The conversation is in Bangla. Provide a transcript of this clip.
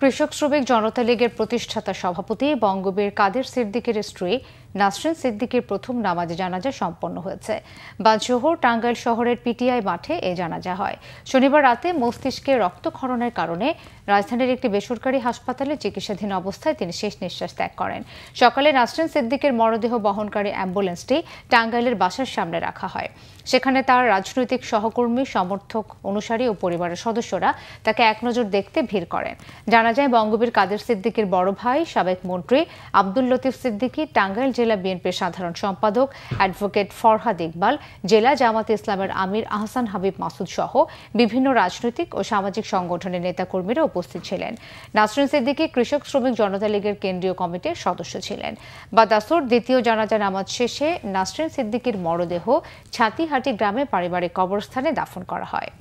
কৃষক শ্রমিক জনতা লীগের প্রতিষ্ঠাতা সভাপতি বঙ্গবীর কাদের সিদ্দিকের স্ত্রী নাসরিন সিদ্দিকের প্রথম নামাজে জানাজা সম্পন্ন হয়েছে। বাঞ্ছহর টাঙ্গাইল শহরের পিটিআই মাঠে এই জানাজা হয়। শনিবার রাতে মস্তিষ্কে রক্তক্ষরণের কারণে রাজধানীর একটি বেসরকারি হাসপাতালে চিকিৎসাধীন অবস্থায় তিনি শেষ নিঃশ্বাস ত্যাগ করেন। সকালে নাসরিন সিদ্দিকের মরদেহ বহনকারী অ্যাম্বুলেন্সটি টাঙ্গাইলের বাসার সামনে রাখা হয়। সেখানে তার রাজনৈতিক সহকর্মী, সমর্থক, অনুসারী ও পরিবারের সদস্যরা তাকে এক নজর দেখতে ভিড় করেন। জানা যায়, বঙ্গবীর কাদের সিদ্দিকের বড় ভাই সাবেক মন্ত্রী আব্দুল লতিফ সিদ্দিকী, টাঙ্গাইল জেলা বিএনপির সাধারণ সম্পাদক অ্যাডভোকেট ফরহাদ ইকবাল, জেলা জামাতে ইসলামের আমির আহসান হাবিব মাসুদ সহ বিভিন্ন রাজনৈতিক ও সামাজিক সংগঠনের নেতাকর্মীরা উপস্থিত ছিলেন। নাসরিন সিদ্দিকী কৃষক শ্রমিক জনতা লীগের কেন্দ্রীয় কমিটির সদস্য ছিলেন। বাদাসুর দ্বিতীয় জানাজা নামাজ শেষে নাসরিন সিদ্দিকীর মরদেহ ছাতিহাটি গ্রামে পারিবারিক কবরস্থানে দাফন করা হয়।